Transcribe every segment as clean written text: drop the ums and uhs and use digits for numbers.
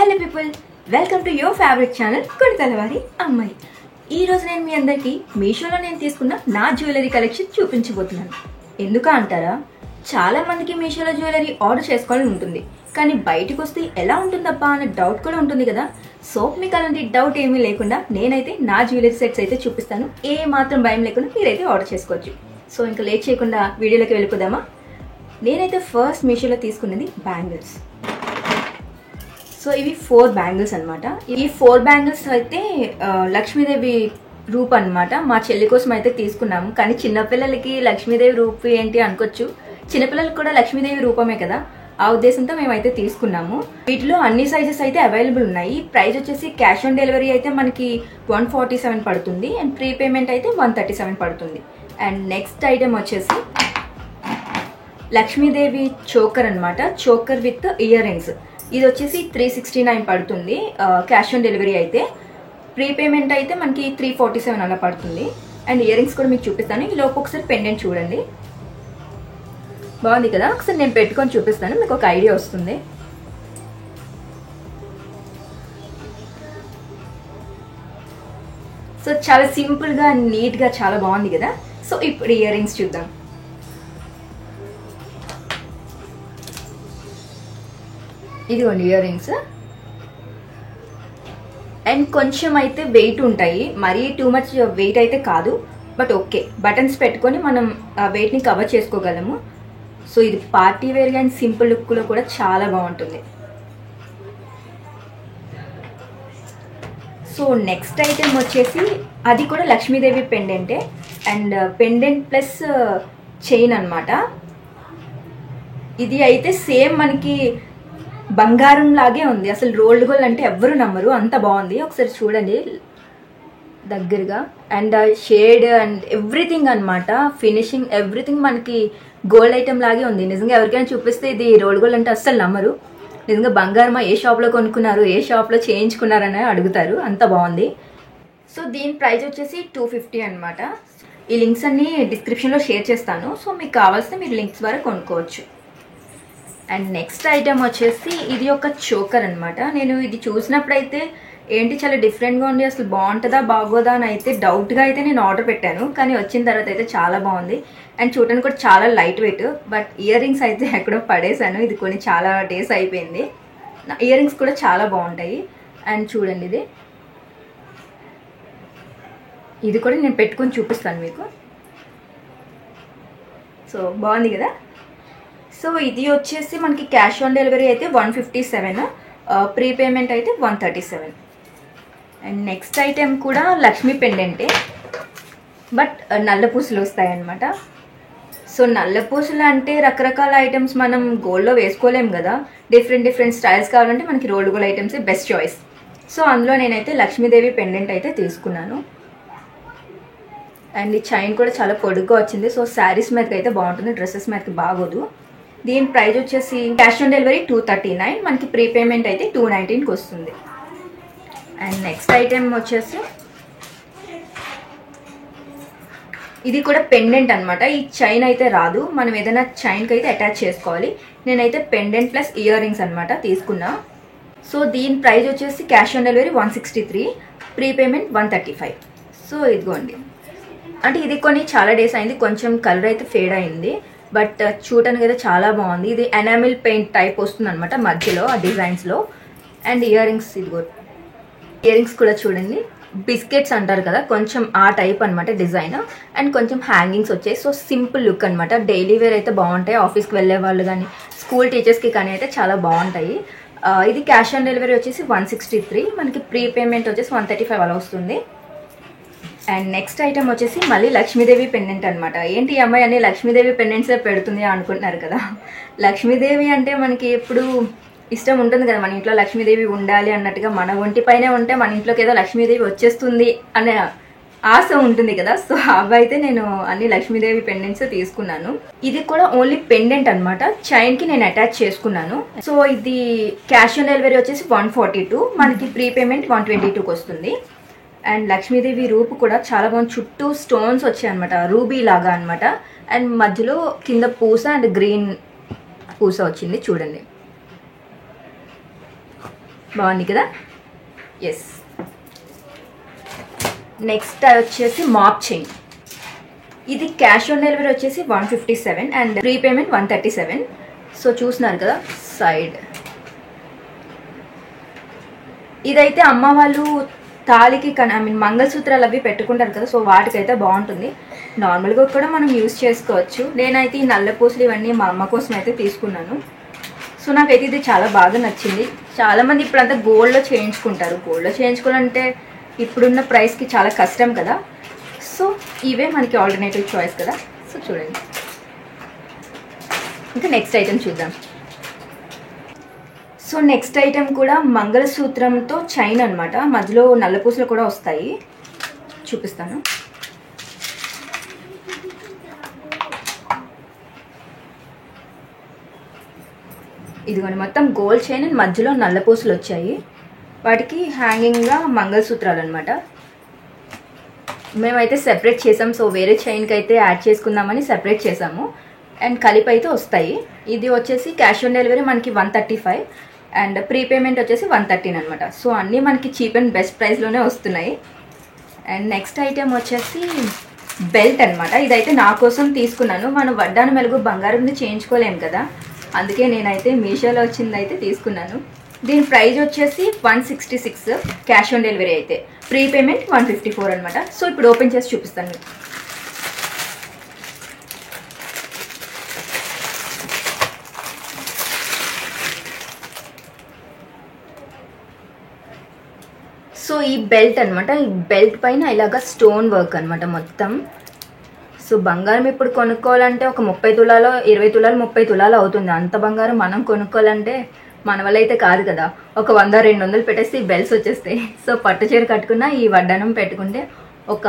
Hello people, welcome to your favourite channel Koditalavari Ammayi. ఈరోజు నేను మీ అందరికీ మీషోలో నేను తీసుకున్న నా జ్యువెలరీ కలెక్షన్ చూపించబోతున్నాను. ఎందుకు అంటారా, చాలా మందికి మీషోలో జ్యువెలరీ ఆర్డర్ చేసుకోవాలని ఉంటుంది, కానీ బయటకు వస్తే ఎలా ఉంటుందబ్బా అనే డౌట్ కూడా ఉంటుంది కదా. సో మీకు అలాంటి డౌట్ ఏమీ లేకుండా నేనైతే నా జ్యువెలరీ సెట్స్ అయితే చూపిస్తాను. ఏ మాత్రం భయం లేకుండా మీరైతే ఆర్డర్ చేసుకోవచ్చు. సో ఇంకా లేట్ చేయకుండా వీడియోలోకి వెళ్ళిపోదామా. నేనైతే ఫస్ట్ మీషోలో తీసుకున్నది బ్యాంగిల్స్. సో ఇవి 4 బ్యాంగిల్స్ అనమాట. ఈ 4 బ్యాంగిల్స్ అయితే లక్ష్మీదేవి రూప్ అనమాట. మా చెల్లి కోసం అయితే తీసుకున్నాము, కానీ చిన్నపిల్లలకి లక్ష్మీదేవి రూప్ ఏంటి అనుకోవచ్చు, చిన్నపిల్లలకి కూడా లక్ష్మీదేవి రూపమే కదా, ఆ ఉద్దేశంతో మేమైతే తీసుకున్నాము. వీటిలో అన్ని సైజెస్ అయితే అవైలబుల్ ఉన్నాయి. ప్రైస్ వచ్చేసి క్యాష్ ఆన్ డెలివరీ అయితే మనకి 147 పడుతుంది అండ్ ప్రీ పేమెంట్ అయితే 137 పడుతుంది. అండ్ నెక్స్ట్ ఐటెం వచ్చేసి లక్ష్మీదేవి చోకర్ అనమాట. Choker with ear rings. ఇది వచ్చేసి 369 పడుతుంది క్యాష్ ఆన్ డెలివరీ అయితే. ప్రీ పేమెంట్ అయితే మనకి 347 అలా పడుతుంది. అండ్ ఇయర్ రింగ్స్ కూడా మీకు చూపిస్తాను. ఈ లోపు ఒకసారి పెండెంట్ చూడండి, బాగుంది కదా. ఒకసారి నేను పెట్టుకొని చూపిస్తాను, మీకు ఒక ఐడియా వస్తుంది. సో చాలా సింపుల్గా నీట్గా చాలా బాగుంది కదా. సో ఇప్పుడు ఇయర్ రింగ్స్ చూద్దాం. ఇదిగోండి ఇయర్ రింగ్స్. అండ్ కొంచెం అయితే వెయిట్ ఉంటాయి, మరీ టూ మచ్ వెయిట్ అయితే కాదు, బట్ ఓకే. బటన్స్ పెట్టుకొని మనం వెయిట్ని కవర్ చేసుకోగలము. సో ఇది పార్టీ వేర్గా అండ్ సింపుల్ లుక్లో కూడా చాలా బాగుంటుంది. సో నెక్స్ట్ ఐటెం వచ్చేసి అది కూడా లక్ష్మీదేవి పెండెంటే అండ్ పెండెంట్ ప్లస్ చైన్ అనమాట. ఇది అయితే సేమ్ మనకి బంగారం లాగే ఉంది. అసలు రోల్డ్ గోల్డ్ అంటే ఎవ్వరు నమ్మరు, అంత బాగుంది. ఒకసారి చూడండి దగ్గరగా. అండ్ షేడ్ అండ్ ఎవ్రీథింగ్ అనమాట, ఫినిషింగ్ ఎవ్రీథింగ్ మనకి గోల్డ్ ఐటెం లాగే ఉంది. నిజంగా ఎవరికైనా చూపిస్తే ఇది రోల్డ్ గోల్డ్ అంటే అస్సలు నమ్మరు. నిజంగా బంగారమా, ఏ షాప్లో కొనుక్కున్నారు, ఏ షాప్లో చేయించుకున్నారని అడుగుతారు, అంత బాగుంది. సో దీని ప్రైస్ వచ్చేసి 250 అనమాట. ఈ లింక్స్ అన్ని డిస్క్రిప్షన్లో షేర్ చేస్తాను. సో మీకు కావాల్సిన మీరు లింక్స్ ద్వారా కొనుక్కోవచ్చు. అండ్ నెక్స్ట్ ఐటెం వచ్చేసి ఇది ఒక చోకర్ అనమాట. నేను ఇది చూసినప్పుడైతే ఏంటి చాలా డిఫరెంట్గా ఉంది, అసలు బాగుంటుందా బాగోదా అని అయితే డౌట్గా అయితే నేను ఆర్డర్ పెట్టాను, కానీ వచ్చిన తర్వాత అయితే చాలా బాగుంది. అండ్ చూడడానికి కూడా చాలా light weight. But ear rings అయితే ఎక్కడో పడేసాను, ఇది కొన్ని చాలా డేస్ అయిపోయింది. ఇయర్ రింగ్స్ కూడా చాలా బాగుంటాయి. అండ్ చూడండి ఇది కూడా నేను పెట్టుకొని చూపిస్తాను మీకు. సో బాగుంది కదా. సో ఇది వచ్చేసి మనకి క్యాష్ ఆన్ డెలివరీ అయితే 157, ప్రీ పేమెంట్ అయితే 137. అండ్ నెక్స్ట్ ఐటెం కూడా లక్ష్మీ పెండెంటే, బట్ నల్ల పూసలు వస్తాయన్నమాట. సో నల్ల పూసలు అంటే రకరకాల ఐటమ్స్ మనం గోల్డ్లో వేసుకోలేం కదా, డిఫరెంట్ స్టైల్స్ కావాలంటే మనకి రోల్డ్ గోల్డ్ ఐటమ్సే బెస్ట్ చాయిస్. సో అందులో నేనైతే లక్ష్మీదేవి పెండెంట్ అయితే తీసుకున్నాను. అండ్ ఈ చైన్ కూడా చాలా పొడుగ్గా వచ్చింది. సో శారీస్ మీదకి అయితే బాగుంటుంది, డ్రెస్సెస్ మీదకి బాగోదు. దీని ప్రైస్ వచ్చేసి క్యాష్ ఆన్ డెలివరీ 239, మనకి ప్రీ పేమెంట్ అయితే 219కి వస్తుంది. అండ్ నెక్స్ట్ ఐటెం వచ్చేసి ఇది కూడా పెండెంట్ అనమాట. ఈ చైన్ అయితే రాదు, మనం ఏదైనా చైన్కి అయితే అటాచ్ చేసుకోవాలి. నేనైతే పెండెంట్ ప్లస్ ఇయర్ రింగ్స్ అనమాట తీసుకున్నా. సో దీని ప్రైస్ వచ్చేసి cash on delivery 163, pre payment 135. So ఇదిగోండి. అంటే ఇది కొన్ని చాలా డేస్ అయింది, కొంచెం కలర్ అయితే ఫేడ్ అయింది, బట్ చూడడానికి అయితే చాలా బాగుంది. ఇది ఎనామిల్ పెయింట్ టైప్ వస్తుంది అనమాట మధ్యలో ఆ డిజైన్స్లో. అండ్ ఇయర్ రింగ్స్, ఇదిగో ఇయర్ రింగ్స్ కూడా చూడండి, బిస్కెట్స్ అంటారు కదా, కొంచెం ఆ టైప్ అనమాట డిజైన్. అండ్ కొంచెం హ్యాంగింగ్స్ వచ్చాయి. సో సింపుల్ లుక్ అనమాట. డైలీ వేర్ అయితే బాగుంటాయి, ఆఫీస్కి వెళ్ళే వాళ్ళు కానీ స్కూల్ టీచర్స్కి కానీ అయితే చాలా బాగుంటాయి. ఇది క్యాష్ ఆన్ డెలివరీ వచ్చేసి 163, మనకి ప్రీ పేమెంట్ వచ్చేసి 135 అలా వస్తుంది. అండ్ నెక్స్ట్ ఐటమ్ వచ్చేసి మళ్ళీ లక్ష్మీదేవి పెండెంట్ అనమాట. ఏంటి ఈ అమ్మాయి అన్ని లక్ష్మీదేవి పెండెంట్సే పెడుతుంది అనుకుంటున్నారు కదా. లక్ష్మీదేవి అంటే మనకి ఎప్పుడు ఇష్టం ఉంటుంది కదా, మన ఇంట్లో లక్ష్మీదేవి ఉండాలి అన్నట్టుగా. మన ఒంటి పైనే ఉంటే మన ఇంట్లోకి ఏదో లక్ష్మీదేవి వచ్చేస్తుంది అనే ఆశ ఉంటుంది కదా. సో అవి అయితే నేను అన్ని లక్ష్మీదేవి పెండెంట్స్ తీసుకున్నాను. ఇది కూడా ఓన్లీ పెండెంట్ అనమాట, చైన్కి నేను అటాచ్ చేసుకున్నాను. సో ఇది క్యాష్ ఆన్ డెలివరీ వచ్చేసి 142, మనకి ప్రీ పేమెంట్ 122కి వస్తుంది. అండ్ లక్ష్మీదేవి రూపు కూడా చాలా బాగుంది, చుట్టూ స్టోన్స్ వచ్చాయి అనమాట, రూబీ లాగా అనమాట. అండ్ మధ్యలో కింద పూస అండ్ గ్రీన్ పూస వచ్చింది చూడండి. బాగుంది కదా. ఎస్, నెక్స్ట్ వచ్చేసి మాప్ చైన్. ఇది క్యాష్ ఆన్ డెలివరీ వచ్చేసి 157 అండ్ ప్రీపేమెంట్ 137. సో చూస్తున్నారు కదా సైడ్. ఇదైతే అమ్మ వాళ్ళు తాళికి మంగళసూత్రాలు అవి పెట్టుకుంటారు కదా, సో వాటికైతే బాగుంటుంది. నార్మల్గా కూడా మనం యూజ్ చేసుకోవచ్చు. నేనైతే ఈ నల్ల పూసలు ఇవన్నీ మా అమ్మ కోసం అయితే తీసుకున్నాను. సో నాకైతే ఇది చాలా బాగా నచ్చింది. చాలామంది ఇప్పుడంతా గోల్డ్లో చేయించుకుంటారు. గోల్డ్లో చేయించుకోవాలంటే ఇప్పుడున్న ప్రైస్కి చాలా కష్టం కదా. సో ఇవే మనకి ఆల్టర్నేటివ్ చాయిస్ కదా. సో చూడండి, ఇంకా నెక్స్ట్ ఐటెం చూద్దాం. సో నెక్స్ట్ ఐటెం కూడా మంగళసూత్రంతో చైన్ అనమాట. మధ్యలో నల్లపూసలు కూడా వస్తాయి, చూపిస్తాను. ఇదిగోండి, మొత్తం గోల్డ్ చైన్ అండ్ మధ్యలో నల్లపూసలు వచ్చాయి. వాటికి హ్యాంగింగ్గా మంగళసూత్రాలు అనమాట. మేమైతే సెపరేట్ చేసాం. సో వేరే చైన్కి అయితే యాడ్ చేసుకుందామని సెపరేట్ చేసాము అండ్ కలిపి అయితే వస్తాయి. ఇది వచ్చేసి క్యాష్ ఆన్ డెలివరీ మనకి 135 అండ్ ప్రీపేమెంట్ వచ్చేసి 113 అనమాట. సో అన్నీ మనకి చీప్ అండ్ బెస్ట్ ప్రైస్లోనే వస్తున్నాయి. అండ్ నెక్స్ట్ ఐటెం వచ్చేసి బెల్ట్ అనమాట. ఇదైతే నా కోసం తీసుకున్నాను. మనం వడ్డాన మెలుగు బంగారంని చేయించుకోలేము కదా, అందుకే నేనైతే మీషోలో వచ్చింది అయితే తీసుకున్నాను. దీని ప్రైస్ వచ్చేసి 166 క్యాష్ ఆన్ డెలివరీ అయితే, ప్రీపేమెంట్ 154 అనమాట. సో ఇప్పుడు ఓపెన్ చేసి చూపిస్తాను మీకు. సో ఈ బెల్ట్ అనమాట. ఈ బెల్ట్ పైన ఇలాగా స్టోన్ వర్క్ అనమాట మొత్తం. సో బంగారం ఇప్పుడు కొనుక్కోవాలంటే ఒక 30 తులాలో 20 తులాలు 30 తులాలు అవుతుంది. అంత బంగారం మనం కొనుక్కోవాలంటే మన వల్ల అయితే కాదు కదా. ఒక 100-200 పెట్టేస్తే ఈ బెల్ట్స్ వచ్చేస్తాయి. సో పట్టు చీర కట్టుకున్న ఈ వడ్డానం పెట్టుకుంటే ఒక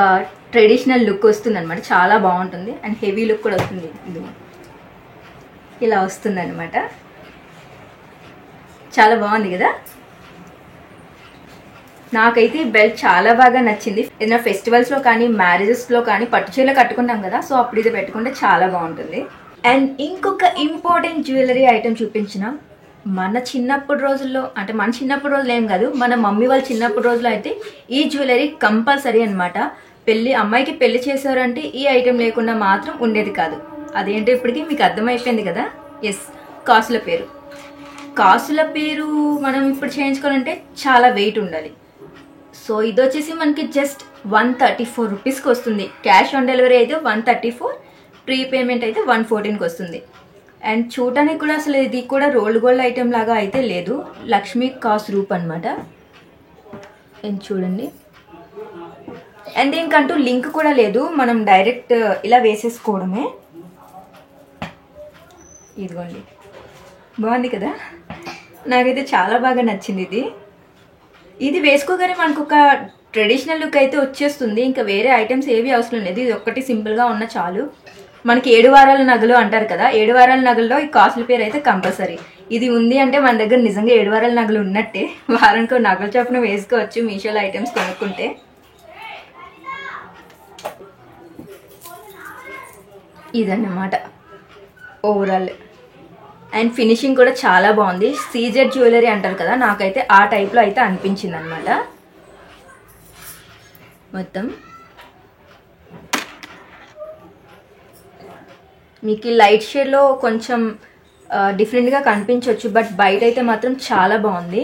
ట్రెడిషనల్ లుక్ వస్తుంది అనమాట. చాలా బాగుంటుంది అండ్ హెవీ లుక్ కూడా వస్తుంది. ఇది ఇలా వస్తుంది అనమాట. చాలా బాగుంది కదా. నాకైతే ఈ బెల్ట్ చాలా బాగా నచ్చింది. ఏదైనా ఫెస్టివల్స్లో కానీ మ్యారేజెస్లో కానీ పట్టు చీరలు కట్టుకుంటాం కదా, సో అప్పుడు ఇది పెట్టుకుంటే చాలా బాగుంటుంది. అండ్ ఇంకొక ఇంపార్టెంట్ జ్యువెలరీ ఐటెం చూపించిన, మన చిన్నప్పుడు రోజుల్లో అంటే మన చిన్నప్పుడు రోజులు ఏం కాదు, మన మమ్మీ వాళ్ళ చిన్నప్పుడు రోజుల్లో అయితే ఈ జ్యువెలరీ కంపల్సరీ అనమాట. అమ్మాయికి పెళ్లి చేశారంటే ఈ ఐటెం లేకుండా మాత్రం ఉండేది కాదు. అదేంటో ఇప్పటికీ మీకు అర్థమైపోయింది కదా. ఎస్, కాసుల పేరు. కాసుల పేరు మనం ఇప్పుడు చేయించుకోవాలంటే చాలా వెయిట్ ఉండాలి. సో ఇది వచ్చేసి మనకి జస్ట్ 134 రూపీస్కి వస్తుంది. క్యాష్ ఆన్ డెలివరీ అయితే 134, ప్రీపేమెంట్ అయితే 114కి వస్తుంది. అండ్ చూడటానికి కూడా అసలు ఇది కూడా రోల్డ్ గోల్డ్ ఐటెం లాగా అయితే లేదు, లక్ష్మీ కాసు రూప్ అనమాట. అండ్ చూడండి, అండ్ దీనికంటూ లింక్ కూడా లేదు, మనం డైరెక్ట్ ఇలా వేసేసుకోవడమే. ఇదిగోండి, బాగుంది కదా. నాకైతే చాలా బాగా నచ్చింది. ఇది వేసుకోగానే మనకు ఒక ట్రెడిషనల్ లుక్ అయితే వచ్చేస్తుంది. ఇంకా వేరే ఐటమ్స్ ఏవి అవసరం లేదు, ఇది ఒక్కటి సింపుల్గా ఉన్న చాలు. మనకి 7 వారాల నగలు అంటారు కదా, 7 వారాల నగల్లో ఈ కాసుల పేరు అయితే కంపల్సరీ. ఇది ఉంది అంటే మన దగ్గర నిజంగా 7 వారాల నగలు ఉన్నట్టే. వారానికి నగల చొప్పున వేసుకోవచ్చు మీషోలో ఐటమ్స్ కొనుక్కుంటే. ఇదన్నమాట ఓవరాల్. అండ్ ఫినిషింగ్ కూడా చాలా బాగుంది. సీజెడ్ జ్యువెలరీ అంటారు కదా, నాకైతే ఆ టైప్లో అయితే అనిపించింది అనమాట. మొత్తం మీకు లైట్ షేడ్లో కొంచెం డిఫరెంట్గా కనిపించవచ్చు, బట్ బయట అయితే మాత్రం చాలా బాగుంది.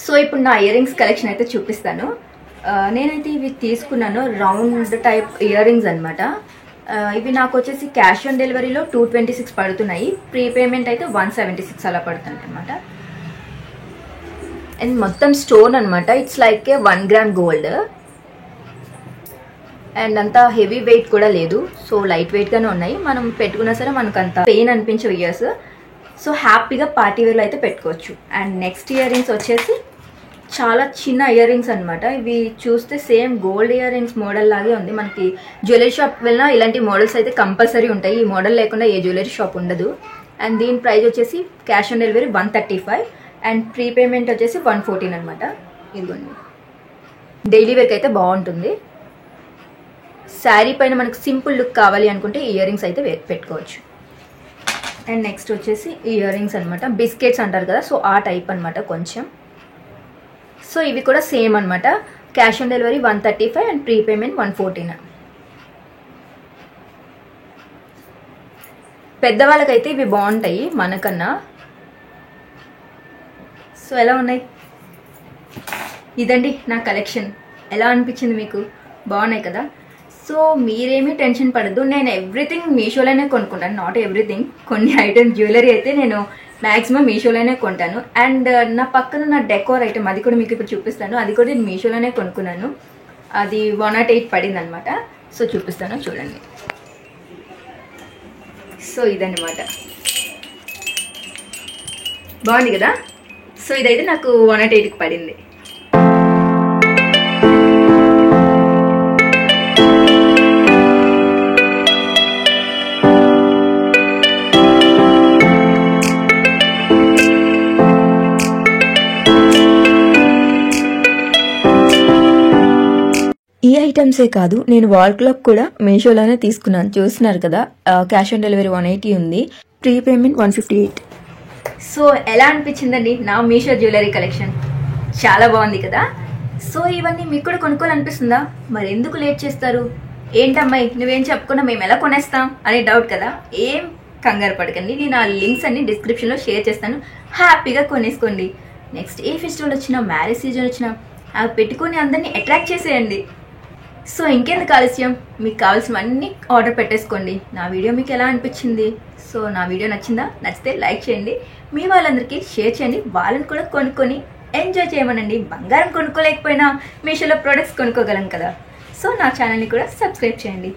సో ఇప్పుడు నా ఇయర్ రింగ్స్ కలెక్షన్ అయితే చూపిస్తాను. నేనైతే ఇవి తీసుకున్నాను, రౌండ్ టైప్ ఇయర్ రింగ్స్ అనమాట. ఇవి నాకు వచ్చేసి క్యాష్ ఆన్ డెలివరీలో 226 పడుతున్నాయి, ప్రీపేమెంట్ అయితే 176 అలా పడుతుంది అనమాట. అండ్ మొత్తం స్టోన్ అనమాట, it's like A 1 gram gold. And అంత హెవీ వెయిట్ కూడా లేదు, సో లైట్ వెయిట్గానే ఉన్నాయి. మనం పెట్టుకున్నా సరే మనకు అంత పెయిన్ అనిపించవు ఇయర్స్. సో హ్యాపీగా పార్టీ వేర్లో అయితే పెట్టుకోవచ్చు. అండ్ నెక్స్ట్ ఇయర్ రింగ్స్ వచ్చేసి చాలా చిన్న ఇయర్ రింగ్స్ అనమాట. ఇవి చూస్తే same gold ear rings model లాగే ఉంది. మనకి జ్యువెలరీ షాప్ వెళ్ళినా ఇలాంటి మోడల్స్ అయితే కంపల్సరీ ఉంటాయి. ఈ మోడల్ లేకుండా ఏ జ్యువెలరీ షాప్ ఉండదు. అండ్ దీని ప్రైస్ వచ్చేసి cash on delivery 135 and prepayment వచ్చేసి 114 అనమాట. ఇదిగోండి, డైలీ వేర్కి అయితే బాగుంటుంది. శారీ పైన మనకు సింపుల్ లుక్ కావాలి అనుకుంటే ఇయర్ రింగ్స్ అయితే పెట్టుకోవచ్చు. అండ్ నెక్స్ట్ వచ్చేసి ఇయర్ రింగ్స్ అనమాట, బిస్కెట్స్ అంటారు కదా, సో ఆ టైప్ అనమాట కొంచెం. సో ఇవి కూడా సేమ్ అనమాట. Cash on delivery 135 and prepayment 114. పెద్దవాళ్ళకైతే ఇవి బాగుంటాయి మనకన్నా. సో ఎలా ఉన్నాయి? ఇదండి నా కలెక్షన్. ఎలా అనిపించింది మీకు? బాగున్నాయి కదా? సో మీరేమీ టెన్షన్ పడద్దు. నేను ఎవ్రీథింగ్ మీషోలోనే కొనుక్కుంటాను. నాట్ ఎవ్రీథింగ్, కొన్ని ఐటమ్స్ జ్యువెలరీ అయితే నేను మ్యాక్సిమం మీషోలోనే కొంటాను. అండ్ నా పక్కన నా డెకోర్ ఐటమ్ అది కూడా మీకు ఇప్పుడు చూపిస్తాను. అది కూడా నేను మీషోలోనే కొనుక్కున్నాను. అది 108 పడింది అనమాట. సో చూపిస్తాను చూడండి. సో ఇదన్నమాట, బాగుంది కదా? సో ఇదైతే నాకు 108కి పడింది. ఈ ఐటమ్సే కాదు, నేను వాల్ క్లాక్ కూడా మీషోలోనే తీసుకున్నాను. చూస్తున్నారు కదా, క్యాష్ ఆన్ డెలివరీ 180 ఉంది, ప్రీపేమెంట్ 158. సో ఎలా అనిపించిందండి నా మీషో జ్యువెలరీ కలెక్షన్? చాలా బాగుంది కదా? సో ఇవన్నీ మీకు కూడా కొనుక్కోవాలనిపిస్తుందా? మరి ఎందుకు లేట్ చేస్తారు? ఏంటమ్మాయి నువ్వేం చెప్పకుండా మేము ఎలా కొనేస్తాం అనే డౌట్ కదా? ఏం కంగారు పడకండి, నేను ఆ లింక్స్ అన్ని డిస్క్రిప్షన్లో షేర్ చేస్తాను. హ్యాపీగా కొనేసుకోండి. నెక్స్ట్ ఏ ఫెస్టివల్ వచ్చినా, మ్యారేజ్ సీజన్ వచ్చినా అవి పెట్టుకొని అందరినీ అట్రాక్ట్ చేసేయండి. సో ఇంకెందుకు ఆలస్యం, మీకు కావాల్సినవన్నీ ఆర్డర్ పెట్టేసుకోండి. నా వీడియో మీకు ఎలా అనిపించింది? సో నా వీడియో నచ్చిందా? నచ్చితే లైక్ చేయండి, మీ వాళ్ళందరికీ షేర్ చేయండి. వాళ్ళని కూడా కొనుక్కొని ఎంజాయ్ చేయమనండి. బంగారం కొనుక్కోలేకపోయినా మీషోలో ప్రొడక్ట్స్ కొనుక్కోగలం కదా. సో నా ఛానల్ని కూడా సబ్స్క్రైబ్ చేయండి.